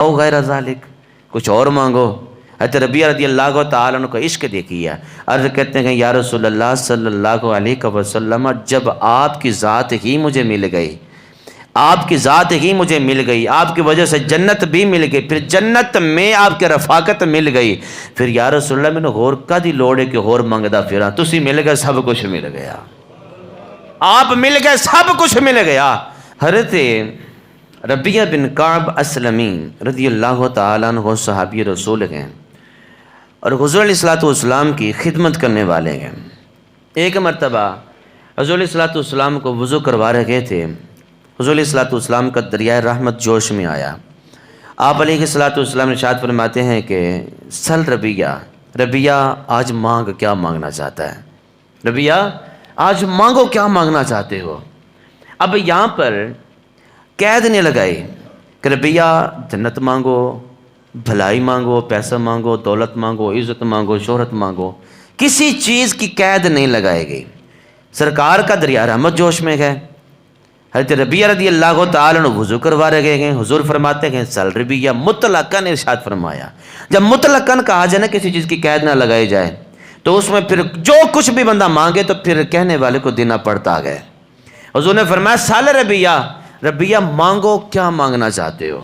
او غیر ذالک، کچھ اور مانگو۔ حضرت ربیعہ رضی اللہ تعالیٰ عنہ کا عشق دیکھیے، عرض کرتے ہیں کہ یا رسول اللہ صلی اللہ علیہ وسلم، جب آپ کی ذات ہی مجھے مل گئی، آپ کی ذات ہی مجھے مل گئی، آپ کی وجہ سے جنت بھی مل گئی، پھر جنت میں آپ کی رفاقت مل گئی، پھر یا رسول اللہ میں نے ہور کدی لوڑ ہے کہ ہور منگدا پھراں، تسی مل گئے، سب کچھ مل گیا، آپ مل گئے، سب کچھ مل گیا۔ حضرت ربیعہ بن کعب اسلمی رضی اللہ تعالیٰ عنہ صحابی رسول ہیں اور حضور علیہ السلام کی خدمت کرنے والے ہیں۔ ایک مرتبہ حضور علیہ السلام کو وضو کروا رہے تھے، حضور علیہ السلام کا دریائے رحمت جوش میں آیا۔ آپ علیہ السلام ارشاد فرماتے ہیں کہ سل ربیعہ آج مانگ، کیا مانگنا چاہتا ہے؟ ربیعہ آج مانگو، کیا مانگنا چاہتے ہو؟ اب یہاں پر قید نہیں لگائی کہ ربیعہ جنت مانگو، بھلائی مانگو، پیسہ مانگو، دولت مانگو، عزت مانگو، شہرت مانگو، کسی چیز کی قید نہیں لگائے گئی۔ سرکار کا دریائے رحمت جوش میں گئے، حضرت ربیعہ رضی اللہ تعالیٰ عنہ وضو کروا رہے گئے، حضور فرماتے ہیں سل ربیعہ، مطلقاً ارشاد فرمایا۔ جب مطلقاً کہا جائے نا کسی چیز کی قید نہ لگائی جائے تو اس میں پھر جو کچھ بھی بندہ مانگے تو پھر کہنے والے کو دینا پڑتا ہے۔ حضور نے فرمایا سل ربیعہ مانگو، کیا مانگنا چاہتے ہو؟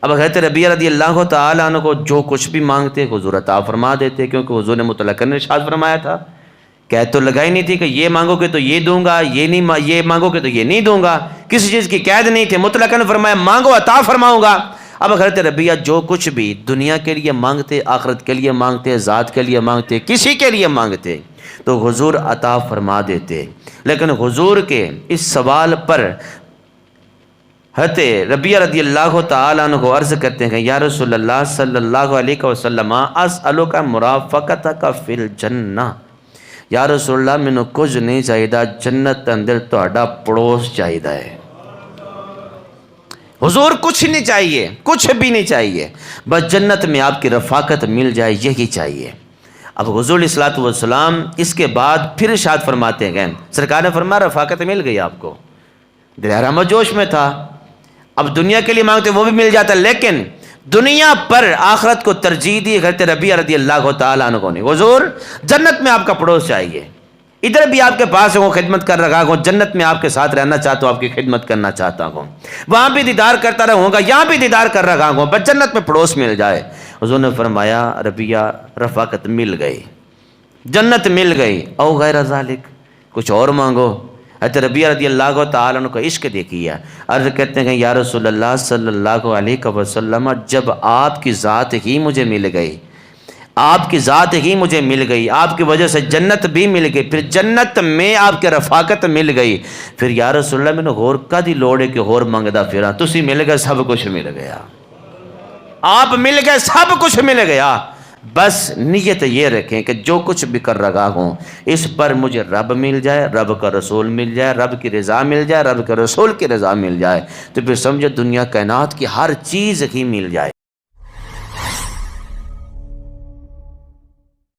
اب حضرت ربیعہ رضی اللہ تعالیٰ عنہ کو جو کچھ بھی مانگتے حضور عطا فرما دیتے، کیونکہ حضور نے مطلقاً ارشاد فرمایا تھا، قید تو لگائی نہیں تھی کہ یہ مانگو گے تو یہ دوں گا، یہ مانگو گے تو یہ نہیں دوں گا، کسی چیز کی قید نہیں تھی، مطلقاً فرمایا مانگو عطا فرماؤں گا۔ اب حضرت ربیعہ جو کچھ بھی دنیا کے لیے مانگتے، آخرت کے لیے مانگتے، ذات کے لیے مانگتے، کسی کے لیے مانگتے تو حضور عطا فرما دیتے۔ لیکن حضور کے اس سوال پر حضرت ربیعہ رضی اللہ تعالیٰ عنہ کو عرض کرتے ہیں یا رسول اللہ صلی اللہ علیہ وسلم اسألک مرافقتک فی الجنہ، یا رسول اللہ میں نے کچھ نہیں چاہیے، جنت اندر تہاڈا پڑوس چاہیے ہے۔ حضور کچھ نہیں چاہیے، کچھ بھی نہیں چاہیے، بس جنت میں آپ کی رفاقت مل جائے، یہی چاہیے۔ اب حضور علیہ السلام اس کے بعد پھر ارشاد فرماتے ہیں، سرکار نے فرمایا رفاقت مل گئی آپ کو، دریائے رحمت جوش میں تھا، اب دنیا کے لیے مانگتے وہ بھی مل جاتا، لیکن دنیا پر آخرت کو ترجیح دی حضرت ربیعہ رضی اللہ تعالیٰ عنہ نے۔ حضور جنت میں آپ کا پڑوس چاہیے، ادھر بھی آپ کے پاس ہوں، خدمت کر رہا ہوں، جنت میں آپ کے ساتھ رہنا چاہتا ہوں، آپ کی خدمت کرنا چاہتا ہوں، وہاں بھی دیدار کرتا رہوں گا، یہاں بھی دیدار کر رہا ہوں، بس جنت میں پڑوس مل جائے۔ حضور نے فرمایا ربیعہ رفاقت مل گئی، جنت مل گئی، او غیر ذالک، کچھ اور مانگو۔ حضرت ربیعہ رضی اللہ تعالیٰ عنہ کا عشق دیکھیے، عرض کرتے ہیں کہ یا رسول اللہ صلی اللہ علیہ وسلم، جب آپ کی ذات ہی مجھے مل گئی، آپ کی ذات ہی مجھے مل گئی، آپ کی وجہ سے جنت بھی مل گئی، پھر جنت میں آپ کی رفاقت مل گئی، پھر یا رسول اللہ میں نے ہور کدی لوڑ ہے کہ ہور منگدا پھراں، تسی مل گئے، سب کچھ مل گیا، آپ مل گئے، سب کچھ مل گیا۔ بس نیت یہ رکھیں کہ جو کچھ بھی کر رہا ہوں اس پر مجھے رب مل جائے، رب کا رسول مل جائے، رب کی رضا مل جائے، رب کے رسول کی رضا مل جائے، تو پھر سمجھو دنیا کائنات کی ہر چیز ہی مل جائے۔